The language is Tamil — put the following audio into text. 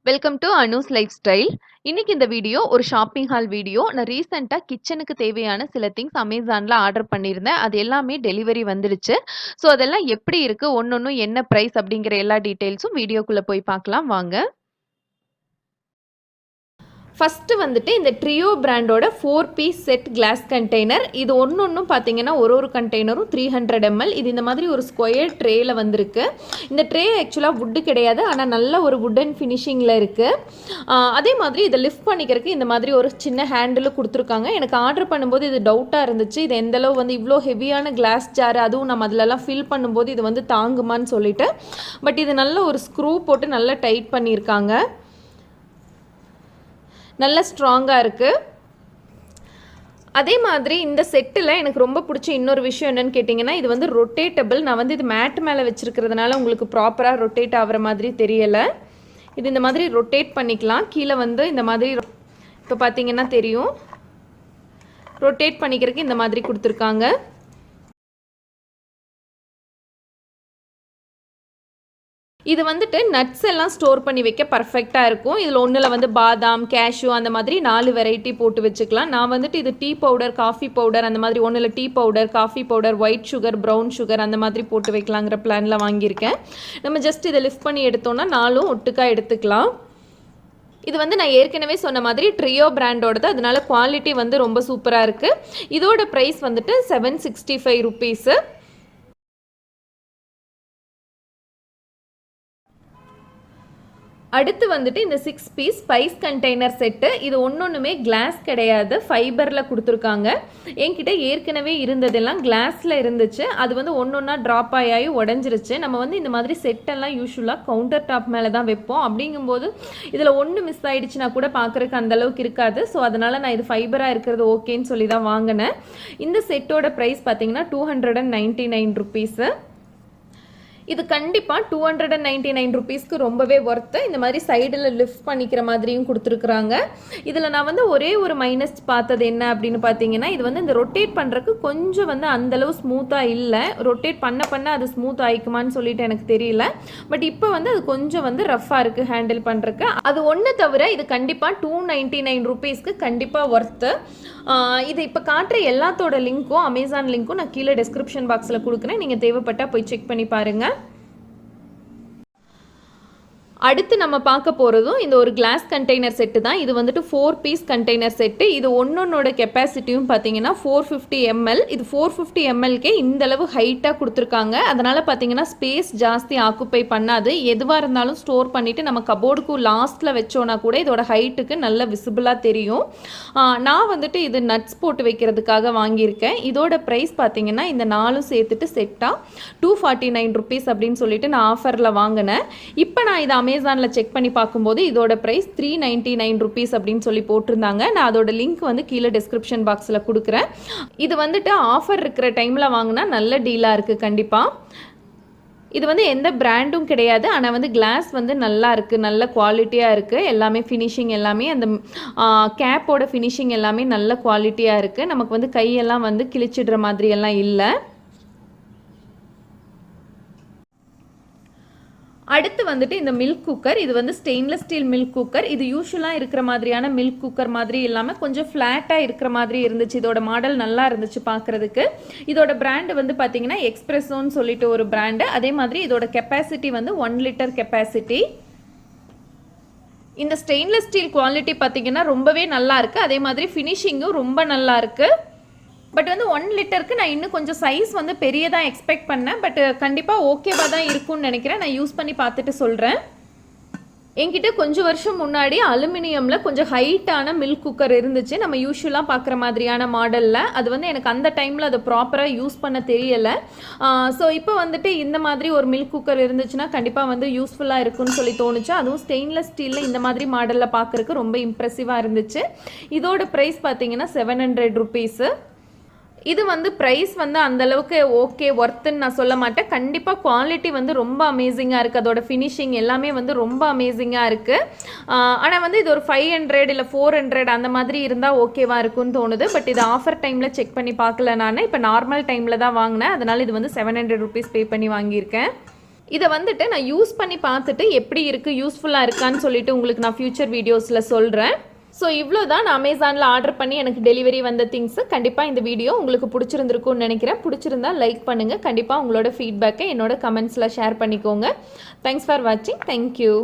Welcome to Anu's life style. இன்னைக்கு இந்த வீடியோ ஒரு ஷாப்பிங் ஹால் வீடியோ. நான் ரீசெண்டா கிச்சனுக்கு தேவையான சில திங்ஸ் அமேசான்ல ஆர்டர் பண்ணியிருந்தேன். அது எல்லாமே டெலிவரி வந்துடுச்சு. ஸோ அதெல்லாம் எப்படி இருக்கு, ஒன்னொன்னும் என்ன பிரைஸ் அப்படிங்கிற எல்லா டீட்டெயில்ஸும் வீடியோக்குள்ள போய் பார்க்கலாம் வாங்க. ஃபஸ்ட்டு வந்துட்டு இந்த ட்ரியோ பிராண்டோட 4 பீஸ் செட் கிளாஸ் கண்டெய்னர். இது ஒன்றும் பார்த்தீங்கன்னா ஒரு கண்டெய்னரும் 300 ml. இது இந்த மாதிரி ஒரு ஸ்கொயர் ட்ரேயில் வந்திருக்கு. இந்த ட்ரே ஆக்சுவலாக வுட்டு கிடையாது, ஆனால் நல்ல ஒரு வுட்டன் ஃபினிஷிங்கில் இருக்குது. அதே மாதிரி இதை லிஃப்ட் பண்ணிக்கிறதுக்கு இந்த மாதிரி ஒரு சின்ன ஹேண்டில் கொடுத்துருக்காங்க. எனக்கு ஆர்டர் பண்ணும்போது இது டவுட்டாக இருந்துச்சு, இது எந்தளவு வந்து இவ்வளோ ஹெவியான கிளாஸ் ஜார், அதுவும் நம்ம அதிலலாம் ஃபில் பண்ணும்போது இது வந்து தாங்குமான்னு சொல்லிட்டு. பட் இது நல்ல ஒரு ஸ்க்ரூ போட்டு நல்லா டைட் பண்ணியிருக்காங்க, நல்ல ஸ்ட்ராங்காக இருக்குது. அதே மாதிரி இந்த செட்டில் எனக்கு ரொம்ப பிடிச்ச இன்னொரு விஷயம் என்னென்னு கேட்டிங்கன்னா, இது வந்து ரொட்டேட்டபிள். நான் வந்து இது மேட் மேலே வச்சுருக்கிறதுனால உங்களுக்கு ப்ராப்பராக ரொட்டேட் ஆகிற மாதிரி தெரியலை. இது இந்த மாதிரி ரொட்டேட் பண்ணிக்கலாம். கீழே வந்து இந்த மாதிரி இப்போ பார்த்தீங்கன்னா தெரியும், ரொட்டேட் பண்ணிக்கிறதுக்கு இந்த மாதிரி கொடுத்துருக்காங்க. இது வந்துட்டு நட்ஸ் எல்லாம் ஸ்டோர் பண்ணி வைக்க பர்ஃபெக்டாக இருக்கும். இதில் ஒன்றில் வந்து பாதாம், கேஷ்யூ அந்த மாதிரி 4 வெரைட்டி போட்டு வச்சுக்கலாம். நான் வந்துட்டு இது டீ பவுடர், காஃபி பவுடர் அந்த மாதிரி ஒன்றில் tea powder, coffee powder, white sugar, brown sugar அந்த மாதிரி போட்டு வைக்கலாங்கிற பிளானில் வாங்கியிருக்கேன். நம்ம ஜஸ்ட் இதை லிஃப்ட் பண்ணி எடுத்தோன்னா 4 ஒட்டுக்கா எடுத்துக்கலாம். இது வந்து நான் ஏற்கனவே சொன்ன மாதிரி ட்ரியோ பிராண்டோடது, அதனால குவாலிட்டி வந்து ரொம்ப சூப்பராக இருக்குது. இதோட ப்ரைஸ் வந்துட்டு 765 ருபீஸு. அடுத்து வந்துட்டு இந்த 6 பீஸ் ஸ்பைஸ் கண்டெய்னர் செட்டு. இது ஒன்றுமே கிளாஸ் கிடையாது, ஃபைபரில் கொடுத்துருக்காங்க. என்கிட்ட ஏற்கனவே இருந்ததெல்லாம் கிளாஸில் இருந்துச்சு. அது வந்து ஒன்றா ட்ராப் ஆகி உடஞ்சிருச்சு. நம்ம வந்து இந்த மாதிரி செட்டெல்லாம் யூஸ்வலாக கவுண்டர் டாப் மேலே தான் வைப்போம். அப்படிங்கும்போது இதில் ஒன்று மிஸ் ஆகிடுச்சுன்னா கூட பார்க்குறக்கு அந்தளவுக்கு இருக்காது. ஸோ அதனால் நான் இது ஃபைபராக இருக்கிறது ஓகேன்னு சொல்லி தான் வாங்கினேன். இந்த செட்டோட ப்ரைஸ் பார்த்தீங்கன்னா 299 ருபீஸு. இது கண்டிப்பாக 299 ருபீஸ்க்கு ரொம்பவே ஒர்த்து. இந்த மாதிரி சைடில் லிஃப்ட் பண்ணிக்கிற மாதிரியும் கொடுத்துருக்குறாங்க. இதில் நான் வந்து ஒரே ஒரு மைனஸ் பார்த்தது என்ன அப்படின்னு பார்த்தீங்கன்னா, இது வந்து இந்த ரொட்டேட் பண்ணுறதுக்கு கொஞ்சம் வந்து அந்தளவு ஸ்மூத்தாக இல்லை. ரொட்டேட் பண்ண அது ஸ்மூத் ஆகிக்குமான்னு சொல்லிட்டு எனக்கு தெரியல. பட் இப்போ வந்து அது கொஞ்சம் வந்து ரஃப்பாக இருக்குது ஹேண்டில் பண்ணுறதுக்கு. அது ஒன்று தவிர இது கண்டிப்பாக 299 ருபீஸ்க்கு கண்டிப்பாக ஒர்த்து. இது இப்போ காட்டுற எல்லாத்தோட லிங்க்கும், அமேசான் லிங்க்கும் நான் கீழே டிஸ்கிரிப்ஷன் பாக்ஸில் கொடுக்குறேன். நீங்கள் தேவைப்பட்டால் போய் செக் பண்ணி பாருங்கள். அடுத்து நம்ம பார்க்க போகிறதும் இந்த ஒரு கிளாஸ் கண்டெய்னர் செட்டு தான். இது வந்துட்டு 4 பீஸ் கண்டெய்னர் செட்டு. இது ஒன்னொன்னோட கெப்பாசிட்டியும் பார்த்தீங்கன்னா 450 ml. இது 450 mlக்கே இந்தளவு ஹைட்டாக கொடுத்துருக்காங்க. அதனால் பார்த்தீங்கன்னா ஸ்பேஸ் ஜாஸ்தி ஆக்குப்பை பண்ணாது. எதுவாக இருந்தாலும் ஸ்டோர் பண்ணிவிட்டு நம்ம கபோர்டுக்கு லாஸ்ட்டில் வச்சோன்னா கூட இதோட ஹைட்டுக்கு நல்ல விசிபிளாக தெரியும். நான் வந்துட்டு இது நட்ஸ் போட்டு வைக்கிறதுக்காக வாங்கியிருக்கேன். இதோட ப்ரைஸ் பார்த்தீங்கன்னா இந்த 4 சேர்த்துட்டு செட்டாக 249 ருபீஸ் அப்படின்னு சொல்லிட்டு நான் ஆஃபரில் வாங்கினேன். இப்போ நான் இதை அமேசானில் செக் பண்ணி பார்க்கும்போது இதோட ப்ரைஸ் 399 ருபீஸ் அப்படின்னு சொல்லி போட்டிருந்தாங்க. நான் அதோட லிங்க் வந்து கீழே டிஸ்கிரிப்ஷன் பாக்ஸில் கொடுக்குறேன். இது வந்துட்டு ஆஃபர் இருக்கிற டைமில் வாங்கினா நல்ல டீலாக இருக்குது கண்டிப்பாக. இது வந்து எந்த பிராண்டும் கிடையாது, ஆனால் வந்து கிளாஸ் வந்து நல்லா இருக்குது, நல்ல குவாலிட்டியாக இருக்குது. எல்லாமே ஃபினிஷிங் எல்லாமே அந்த கேப்போட ஃபினிஷிங் எல்லாமே நல்ல குவாலிட்டியாக இருக்குது. நமக்கு வந்து கையெல்லாம் வந்து கிழிச்சிடுற மாதிரியெல்லாம் இல்லை. அடுத்து வந்துட்டு இந்த மில்க் குக்கர். இது வந்து ஸ்டெயின்லெஸ் ஸ்டீல் மில்க் குக்கர். இது யூஸ்வலாக இருக்கிற மாதிரியான மில்க் குக்கர் மாதிரி இல்லாமல் கொஞ்சம் ஃப்ளாட்டாக இருக்கிற மாதிரி இருந்துச்சு. இதோட மாடல் நல்லா இருந்துச்சு பார்க்குறதுக்கு. இதோட பிராண்டு வந்து பார்த்தீங்கன்னா எக்ஸ்பிரஸோன்னு சொல்லிட்டு ஒரு பிராண்டு. அதே மாதிரி இதோட கெப்பாசிட்டி வந்து 1 லிட்டர் கெப்பாசிட்டி. இந்த ஸ்டெயின்லெஸ் ஸ்டீல் குவாலிட்டி பார்த்தீங்கன்னா ரொம்பவே நல்லா இருக்குது. அதே மாதிரி ஃபினிஷிங்கும் ரொம்ப நல்லா இருக்குது. பட் வந்து 1 லிட்டருக்கு நான் இன்னும் கொஞ்சம் சைஸ் வந்து பெரியதாக எக்ஸ்பெக்ட் பண்ணேன். பட் கண்டிப்பாக ஓகேவாக தான் இருக்கும்னு நினைக்கிறேன். நான் யூஸ் பண்ணி பார்த்துட்டு சொல்கிறேன். என்கிட்ட கொஞ்சம் வருஷம் முன்னாடி அலுமினியமில் கொஞ்சம் ஹைட்டான மில்க் குக்கர் இருந்துச்சு, நம்ம யூஸ்வலாக பார்க்குற மாதிரியான மாடலில். அது வந்து எனக்கு அந்த டைமில் அதை ப்ராப்பராக யூஸ் பண்ண தெரியலை. ஸோ இப்போ வந்துட்டு இந்த மாதிரி ஒரு மில்க் குக்கர் இருந்துச்சுன்னா கண்டிப்பாக வந்து யூஸ்ஃபுல்லாக இருக்குன்னு சொல்லி தோணுச்சு. அதுவும் ஸ்டெயின்லெஸ் ஸ்டீலில் இந்த மாதிரி மாடலில் பார்க்குறதுக்கு ரொம்ப இம்ப்ரெசிவாக இருந்துச்சு. இதோட ப்ரைஸ் பார்த்தீங்கன்னா 700 ருபீஸு. இது வந்து ப்ரைஸ் வந்து அந்தளவுக்கு ஓகே ஒர்த்துன்னு நான் சொல்ல மாட்டேன். கண்டிப்பாக குவாலிட்டி வந்து ரொம்ப அமேசிங்காக இருக்குது. அதோட ஃபினிஷிங் எல்லாமே வந்து ரொம்ப அமேசிங்காக இருக்குது. ஆனால் வந்து இது ஒரு 500 இல்லை 400 அந்த மாதிரி இருந்தால் ஓகேவாக இருக்குன்னு தோணுது. பட் இது ஆஃபர் டைமில் செக் பண்ணி பார்க்கல. நான் இப்போ நார்மல் டைமில் தான் வாங்கினேன். அதனால் இது வந்து 700 ருபீஸ் பே பண்ணி வாங்கியிருக்கேன். இதை வந்துட்டு நான் யூஸ் பண்ணி பார்த்துட்டு எப்படி இருக்குது, யூஸ்ஃபுல்லாக இருக்கான்னு சொல்லிட்டு உங்களுக்கு நான் ஃப்யூச்சர் வீடியோஸில் சொல்கிறேன். ஸோ இவ்வளோ தான் நான் அமேசானில் ஆர்டர் பண்ணி எனக்கு டெலிவரி வந்த திங்ஸு. கண்டிப்பாக இந்த வீடியோ உங்களுக்கு பிடிச்சிருந்துருக்கும்னு நினைக்கிறேன். பிடிச்சிருந்தா லைக் பண்ணுங்கள். கண்டிப்பாக உங்களோட ஃபீட்பேக்கை என்னோட கமெண்ட்ஸில் ஷேர் பண்ணிக்கோங்க. தேங்க்ஸ் ஃபார் வாட்சிங். தேங்க்யூ.